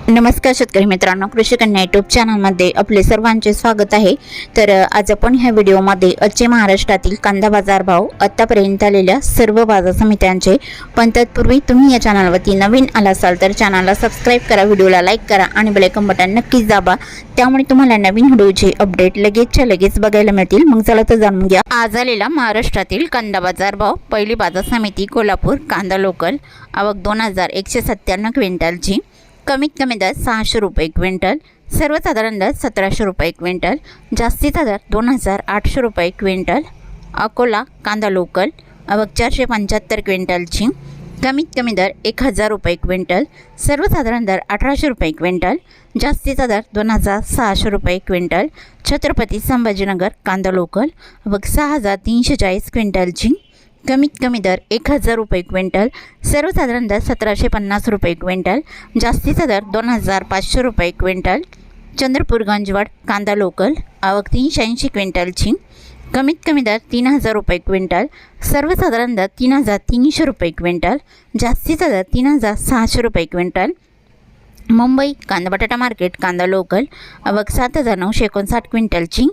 नमस्कार शेतकरी मित्रांनो, कृषी कन्या यूट्यूब चॅनलमध्ये आपले सर्वांचे स्वागत आहे। तर आज आपण ह्या व्हिडिओमध्ये आजचे महाराष्ट्रातील कांदा बाजार भाव, आतापर्यंत आलेल्या सर्व बाजार समित्यांचे, पण तत्पूर्वी तुम्ही या चॅनलवरती नवीन आला असाल तर चॅनलला सबस्क्राइब करा, व्हिडिओला लाईक करा आणि बेल आयकॉन बटन नक्कीच दाबा, त्यामुळे तुम्हाला नवीन व्हिडिओचे अपडेट लगेच बघायला मिळतील। मग चला तर जाणून घ्या आज आलेला महाराष्ट्रातील कांदा बाजार भाव। पहिली बाजार समिती कोल्हापूर, कांदा लोकल, आवक 2197 क्विंटलची, कमीत कमी दर 600 रुपये क्विंटल, सर्वसाधारण दर 1700 रुपये क्विंटल, जास्तीचा दर 2800 रुपये क्विंटल। अकोला कांदा लोकल, आवक 475 क्विंटलची, कमीत कमी दर 1000 रुपये क्विंटल, सर्वसाधारण दर 1800 रुपये क्विंटल, जास्तीचा दर 2600 रुपये क्विंटल। छत्रपती संभाजीनगर कांदा लोकल, आवक 6340 क्विंटलची, कमीत कमी दर 1000 रुपये क्विंटल, सर्वसाधारण दर 1750 रुपये क्विंटल, जास्तीचा दर 2500 रुपये क्विंटल। चंद्रपूर गंजवाड कांदा लोकल, आवक 380 क्विंटलची, कमीत कमी दर 3000 रुपये क्विंटल, सर्वसाधारण दर 3300 रुपये क्विंटल, जास्तीचा दर 3600 रुपये क्विंटल। मुंबई कांदा बटाटा मार्केट कांदा लोकल, आवक 7959 क्विंटलची,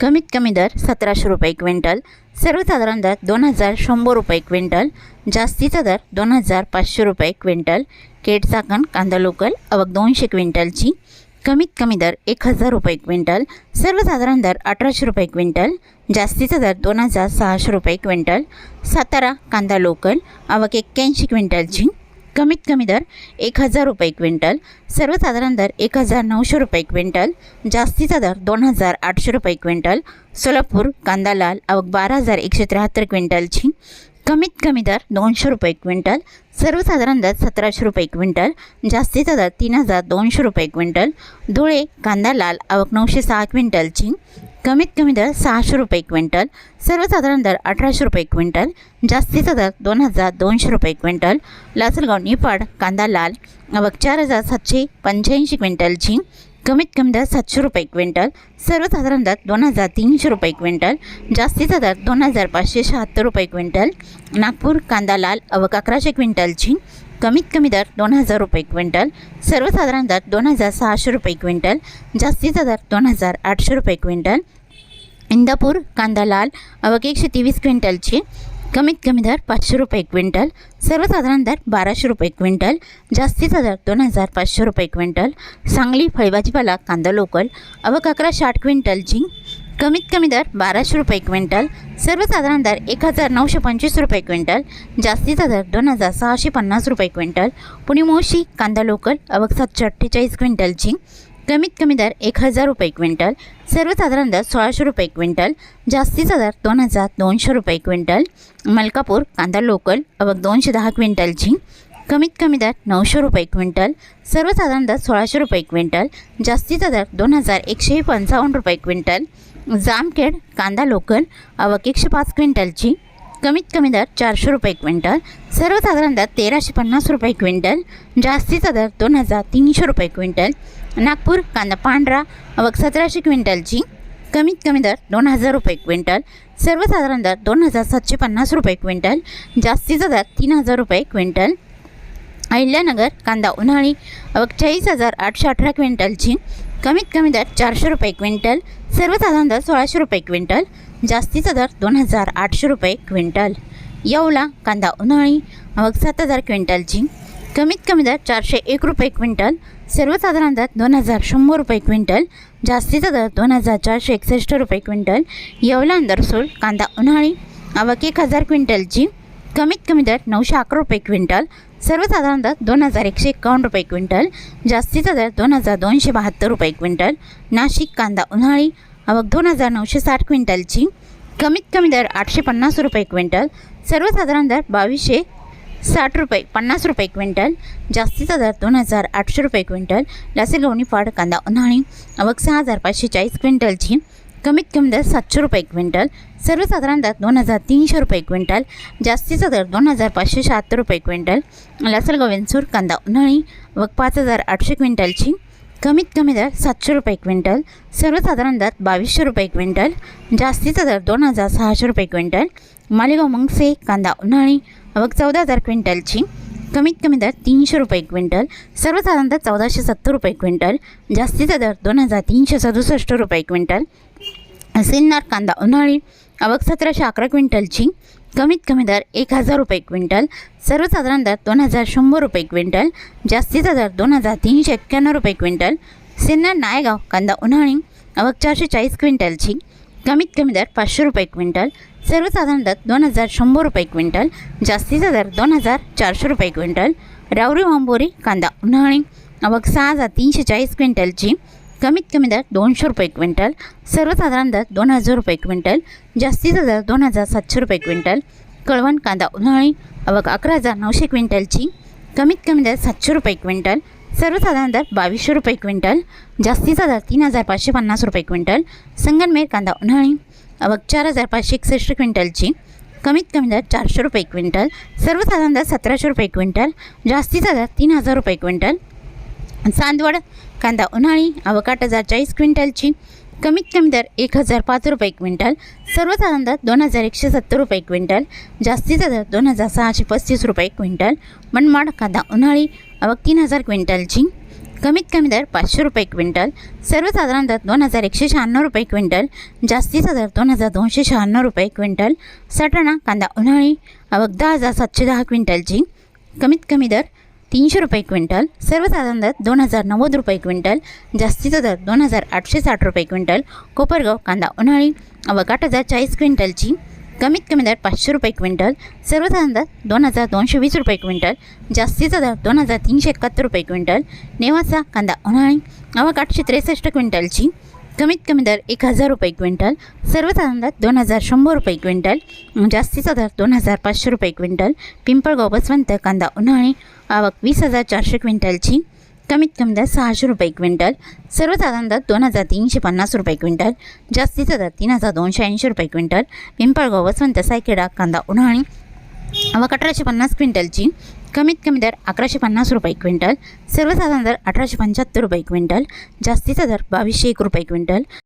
कमीत कमी दर 1700 रुपये क्विंटल, सर्वसाधारण दर 2100 रुपये क्विंटल, जास्तीचा दर 2500 रुपये क्विंटल। केट चाकण कांदा लोकल, आवक 200 क्विंटलची, कमीत कमी दर 1000 रुपये क्विंटल, सर्वसाधारण दर 1800 रुपये क्विंटल, जास्तीचा दर 2600 रुपये क्विंटल। सातारा कांदा लोकल, आवक 81 क्विंटलची, कमीत कमी दर 1000 रुपये क्विंटल, सर्वसाधारण दर 1900 रुपये क्विंटल, जास्तीचा दर 2800 रुपये क्विंटल। सोलापूर कांदा लाल, आवक 12173 क्विंटलची, कमीत कमी दर 200 रुपये क्विंटल, सर्वसाधारण दर 1700 रुपये क्विंटल, जास्तीचा दर 3200 रुपये क्विंटल। धुळे कांदा लाल, आवक 906 क्विंटलची, कमीत कमी दर 600 रुपये क्विंटल, सर्वसाधारण दर 1800 रुपये क्विंटल, जास्तीचा दर 2200 रुपये क्विंटल। लासलगाव निफाड कांदा लाल, आवक 4785 क्विंटलची, कमीत कमी दर 700 रुपये क्विंटल, सर्वसाधारण दर 2300 रुपये क्विंटल, जास्तीचा दर 2576 रुपये क्विंटल। नागपूर कांदा लाल, आवक 1100 क्विंटलची, कमीत कमी दर 2000 रुपये क्विंटल, सर्वसाधारण दर 2600 रुपये क्विंटल, जास्तीचा दर 2800 रुपये क्विंटल। इंदापूर कांदा लाल, आवक 123 क्विंटलची, कमीत कमी दर 500 रुपये क्विंटल, सर्वसाधारण दर 1200 रुपये क्विंटल, जास्तीचा दर 2500 रुपये क्विंटल। सांगली फळभाजीपाला कांदा लोकल, आवक 1160 क्विंटलची, कमीत कमी दर 1200 रुपये क्विंटल, सर्वसाधारण दर 1925 रुपये क्विंटल, जास्तीचा दर 2650 रुपये क्विंटल। पुणे मोशी कांदा लोकल, आवक 748 क्विंटलची, कमीत कमी दर 1000 रुपये क्विंटल, सर्वसाधारण दर 1600 रुपये क्विंटल, जास्तीचा दर 2200 रुपये क्विंटल। मलकापूर कांदा लोकल, आवक 210 क्विंटलची, कमीत कमी दर 900 रुपये क्विंटल, सर्वसाधारण दर 1600 रुपये क्विंटल, जास्तीचा दर 2155 रुपये क्विंटल। जामखेड कांदा लोकल, आवक 105 क्विंटलची, कमीत कमी दर 400 रुपये क्विंटल, सर्वसाधारण दर 1350 रुपये क्विंटल, जास्तीचा दर 2300 रुपये क्विंटल। नागपूर कांदा पांढरा, आवक 1700 क्विंटलची, कमीत कमी दर 2000 रुपये क्विंटल, सर्वसाधारण दर 2750 रुपये क्विंटल, जास्तीचा दर 3000 रुपये क्विंटल। अहिल्यानगर कांदा उन्हाळी, आवक 40818 क्विंटलची, कमीत कमी दर 400 रुपये क्विंटल, सर्वसाधारण दर 1600 रुपये क्विंटल, जास्तीचा दर 2800 रुपये क्विंटल। येवला कांदा उन्हाळी, आवक 7000 क्विंटलची, कमीत कमी दर 401 रुपये क्विंटल, सर्वसाधारण दर 2100 रुपये क्विंटल, जास्तीचा दर 2461 रुपये क्विंटल। येवला अंदरसूल कांदा उन्हाळी, आवक 1000 क्विंटलची, कमीत कमी दर 911 रुपये क्विंटल, सर्वसाधारण दर 2151 रुपये क्विंटल, जास्तीचा दर 2272 रुपये क्विंटल। नाशिक कांदा उन्हाळी, आवक 2960 क्विंटलची, कमीत कमी दर 850 रुपये क्विंटल, सर्वसाधारण दर 2260 रुपये 50 रुपये क्विंटल, जास्तीचा दर 2800 रुपये क्विंटल। लासलगाव निफाड कांदा उन्हाळी, आवक 6540 क्विंटलची, कमीत कमी दर 700 रुपये क्विंटल, सर्वसाधारण दर 2300 रुपये क्विंटल, जास्तीचा दर 2576 रुपये क्विंटल। लासलगाव वेंचूर कांदा उन्हाळी, आवक 5800 क्विंटलची, कमीत कमी दर 700 रुपये क्विंटल, सर्वसाधारण दर 2200 रुपये क्विंटल, जास्तीचा दर 2600 रुपये क्विंटल। मालेगाव मंगसे कांदा उन्हाळी, आवक 14000 क्विंटलची, कमीत कमी दर 300 रुपये क्विंटल, सर्वसाधारण दर 1470 रुपये क्विंटल, जास्तीचा दर 2367 रुपये क्विंटल। सिन्नर कांदा उन्हाळी आवक 1711 क्विंटलची, कमीत कमी दर 1000 रुपये क्विंटल, सर्वसाधारण दर 2100 रुपये क्विंटल, जास्तीचा दर 2391 रुपये क्विंटल। सिन्नर नायगाव कांदा उन्हाळी आवक 440 क्विंटलची, कमीत कमी दर 500 रुपये क्विंटल, सर्वसाधारण दर 2100 रुपये क्विंटल, जास्तीचा दर 2400 रुपये क्विंटल। रावरी वांबोरी कांदा उन्हाळी आवक 6340 क्विंटलची, कमीत कमी दर 200 रुपये क्विंटल, सर्वसाधारण दर 2000 रुपये क्विंटल, जास्तीचा दर 2700 रुपये क्विंटल। कळवण कांदा उन्हाळी आवक 11900 क्विंटलची, कमीत कमी दर 700 रुपये क्विंटल, सर्वसाधारण दर 2200 रुपये क्विंटल, जास्तीचा दर 3550 रुपये क्विंटल। संगमनेर कांदा उन्हाळी आवक 4561 क्विंटलची, कमीत कमी दर 400 रुपये क्विंटल, सर्वसाधारण दर 1700 रुपये क्विंटल, जास्तीचा दर 3000 रुपये क्विंटल। चांदवड कांदा उन्हाळी आवक 8040 क्विंटलची, कमीत कमी दर 1005 रुपये क्विंटल, सर्वसाधारण दर 2170 रुपये क्विंटल, जास्तीचा दर 2635 रुपये क्विंटल। मनमाड कांदा उन्हाळी आवक 3000 क्विंटलची, कमीत कमी दर 500 रुपये क्विंटल, सर्वसाधारण दर 2196 रुपये क्विंटल, जास्तीचा दर 2296 रुपये क्विंटल। सटाणा कांदा उन्हाळी आवक 10710 क्विंटलची, कमीत कमी दर 300 रुपये क्विंटल, सर्वसाधारण दर 2090 रुपये क्विंटल, जास्तीचा दर 2860 रुपये क्विंटल। कोपरगाव कांदा उन्हाळी आवक 8040 क्विंटलची, कमीत कमी दर 500 रुपये क्विंटल, सर्वसाधारण दर 2220 रुपये क्विंटल, जास्तीचा दर 2371 रुपये क्विंटल। नेवासा कांदा उन्हाळी आवक 863 क्विंटलची, कमीत कमी दर 1000 रुपये क्विंटल, सर्वसाधारण दर 2100 रुपये क्विंटल, जास्तीचा दर 2500 रुपये क्विंटल। पिंपळगाव बसवंत कांदा उन्हाळी आवक 20400 क्विंटलची, कमीत कमी दर 600 रुपये क्विंटल, सर्वसाधारण दर 2350 रुपये क्विंटल, जास्तीचा दर 3280 रुपये क्विंटल। पिंपळगाव बसवंत सायखेडा कांदा उन्हाळी आवक 1850 क्विंटलची, कमीत कमी दर 1150 रुपये क्विंटल, सर्वसाधारण दर 1875 रुपये क्विंटल, जास्तीचा दर 2201 रुपये क्विंटल।